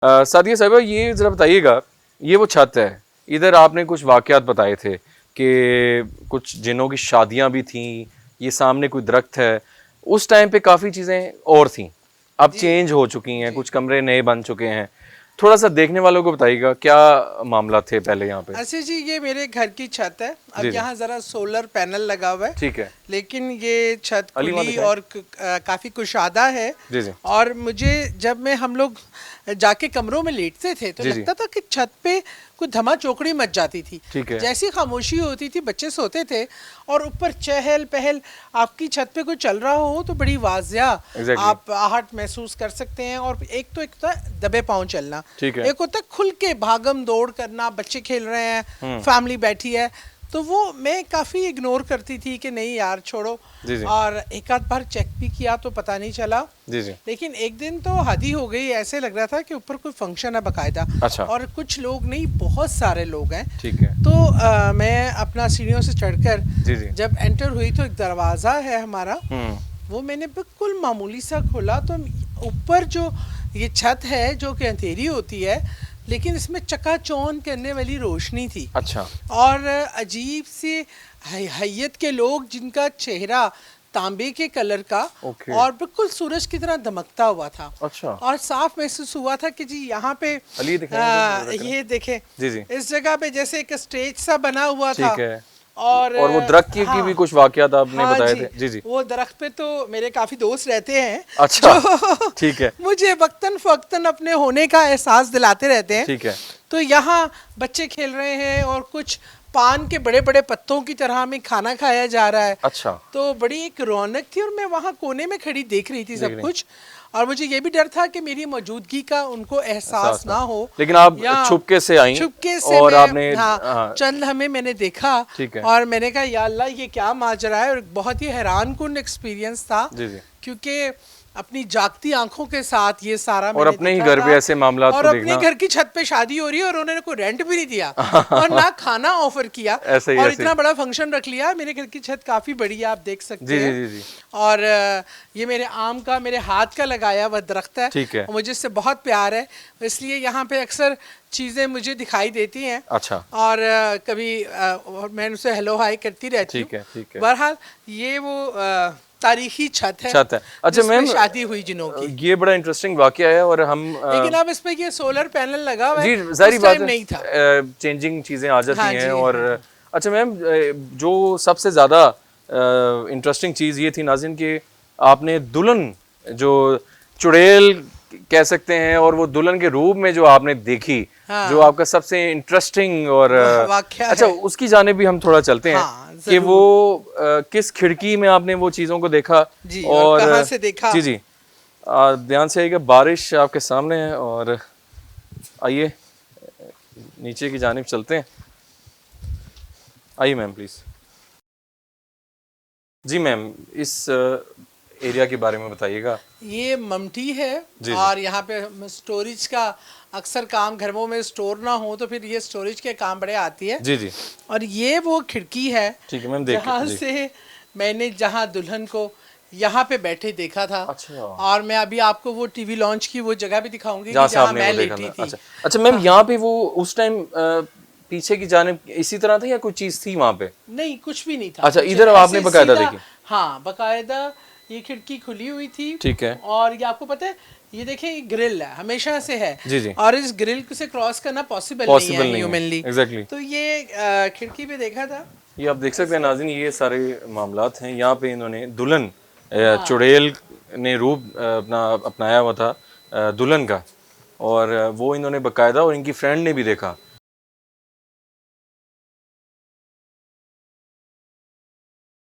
सादिया साहिबा, ये ज़रा बताइएगा, ये वो छत है, इधर आपने कुछ वाक़यात बताए थे कि कुछ जिनों की शादियां भी थीं, ये सामने कोई दरख्त है, उस टाइम पे काफ़ी चीज़ें और थीं, अब जी चेंज हो चुकी हैं, जी। कुछ कमरे नए बन चुके हैं। थोड़ा सा देखने वालों को बताइएगा क्या मामला थे पहले यहाँ पे। अच्छा जी, ये मेरे घर की छत है। जी अब जी, यहाँ ज़रा सोलर पैनल लगा हुआ है, ठीक है। लेकिन ये छत अली वहाँ खुली दिखाएं। और काफ़ी कुशादा है। जी जी और मुझे जब मैं हम लोग जाके कमरों में लेटते थे तो जी जी, लगता था कि छत पे कुछ धमा चौकड़ी मच जाती थी। ठीक है। जैसी खामोशी होती थी, बच्चे सोते थे और ऊपर चहल पहल, आपकी छत पे कुछ चल रहा हो तो बड़ी वाजिया एग्जैक्टली, आप आहट महसूस कर सकते हैं। और एक तो एक होता है दबे पाँव चलना, ठीक है। एक होता है खुल के भागम दौड़ करना, बच्चे खेल रहे हैं, हम्म, फैमिली बैठी है। तो वो मैं काफ़ी इग्नोर करती थी कि नहीं यार छोड़ो। जी जी और एक आध बार चेक भी किया तो पता नहीं चला। जी जी, लेकिन एक दिन तो हद ही हो गई, ऐसे लग रहा था कि ऊपर कोई फंक्शन है बकायदा। अच्छा, और कुछ लोग नहीं, बहुत सारे लोग हैं। ठीक है। तो मैं अपना सीढ़ियों से चढ़कर जी जी, जब एंटर हुई तो एक दरवाज़ा है हमारा, हम्म, वो मैंने बिल्कुल मामूली सा खोला तो ऊपर जो ये छत है जो कि अंधेरी होती है, लेकिन इसमें चकाचौंध करने वाली रोशनी थी। अच्छा, और अजीब सी हैयत के लोग जिनका चेहरा तांबे के कलर का ओके, और बिल्कुल सूरज की तरह दमकता हुआ था। अच्छा। और साफ महसूस हुआ था कि जी यहाँ पे अली दिखाएं तो ये देखें, जी जी, इस जगह पे जैसे एक स्टेज सा बना हुआ था। ठीक है। और और वो दरख्त की भी हाँ कुछ वाकयात आपने हाँ बताए जी, थे। जी जी, वो दरख्त पे तो मेरे काफ़ी दोस्त रहते हैं अच्छा, जो ठीक है, मुझे वक्तन फवक्तन अपने होने का एहसास दिलाते रहते हैं। ठीक है। तो यहाँ बच्चे खेल रहे हैं और कुछ पान के बड़े बड़े पत्तों की तरह में खाना खाया जा रहा है। अच्छा, तो बड़ी एक रौनक थी और मैं वहाँ कोने में खड़ी देख रही थी देख सब रहे हैं। कुछ। और मुझे ये भी डर था कि मेरी मौजूदगी का उनको एहसास एहसास ना ना, हो। लेकिन आप या छुपके से आई छुपके से और मैं, आपने हाँ, हाँ, चंद हमें मैंने देखा। ठीक है। और मैंने कहा या अल्लाह ये क्या माजरा है। और बहुत ही हैरान कुन एक्सपीरियंस था, जी जी, क्योंकि अपनी जागती आंखों के साथ ये सारा और मैंने अपने ही देखा घर था। पे ऐसे मामलात और को अपने देखना। घर की छत पे शादी हो रही है और उन्होंने कोई रेंट भी नहीं दिया और ना खाना ऑफर किया। ऐसे ही और ऐसे ही, इतना बड़ा फंक्शन रख लिया। मेरे घर की छत काफ़ी बड़ी है, आप देख जी सकते जी हैं। जी जी, और ये मेरे आम का, मेरे हाथ का लगाया हुआ दरख्त है ठीक है। और मुझे इससे बहुत प्यार है, इसलिए यहाँ पे अक्सर चीज़ें मुझे दिखाई देती हैं। अच्छा, और कभी और मैं उनसे हेलो हाय करती रहती हूँ। ठीक है, ठीक है। बहरहाल ये वो तारीखी छत है छत है। अच्छा जिसमें मैम, शादी हुई जिनों की। ये बड़ा इंटरेस्टिंग वाकया है और हम लेकिन अब इस पे ये सोलर पैनल लगा हुआ है, जी जाहिर उस बात टाइम है, नहीं था। चेंजिंग चीज़ें आ जाती हाँ हैं। जी, और हाँ जी। अच्छा मैम, जो सबसे ज़्यादा इंटरेस्टिंग चीज़ ये थी नाज़िन कि आपने दुल्हन जो चुड़ैल कह सकते हैं, और वो दुल्हन के रूप में जो आपने देखी, जो हाँ, आपका सबसे इंटरेस्टिंग और वाकया अच्छा, है। उसकी जाने भी हम थोड़ा चलते हैं हाँ कि वो ज़रूर। किस खिड़की में आपने वो चीज़ों को देखा। जी, और और कहाँ से देखा। जी जी, ध्यान से आइएगा, बारिश आपके सामने है। और आइए नीचे की जानिब चलते हैं। आइए मैम प्लीज़। जी मैम, इस एरिया के बारे में बताइएगा। ये ममटी है। जी जी, और यहाँ पे स्टोरेज का अक्सर काम, घरों में स्टोर ना हो तो फिर ये स्टोरेज के काम बड़े आती है। जी जी, और ये वो खिड़की है ठीक है मैम, देख जहाँ जी। से मैंने जहाँ दुल्हन को यहाँ पे बैठे देखा था। अच्छा, और मैं अभी आपको वो टीवी लॉन्च की वो जगह भी दिखाऊंगी जहाँ कि से जहाँ आपने मैं वो देखा लेटी था। थी। अच्छा अच्छा मैम, यहाँ पे वो उस टाइम पीछे की जानिब इसी तरह था या कोई चीज़ थी वहाँ पे? नहीं, कुछ भी नहीं था। अच्छा, कुछ इधर आपने ऐसे बकायदा सीधा, देखी? हाँ बकायदा ये खिड़की खुली हुई थी। ठीक है, और ये आपको पता है, ये देखें, ये ग्रिल है, हमेशा से है। जी जी, और इस ग्रिल से क्रॉस करना पॉसिबल नहीं पॉसिबल है नहीं है, ह्यूमनली। एग्जैक्टली। तो ये खिड़की पे देखा था। ये आप देख सकते हैं नाज़रीन, ये सारे मामलात हैं। यहाँ पे इन्होंने दुल्हन हाँ चुड़ैल ने रूप अपना अपनाया हुआ था दुल्हन का। और वो इन्होंने बकायदा, और इनकी फ्रेंड ने भी देखा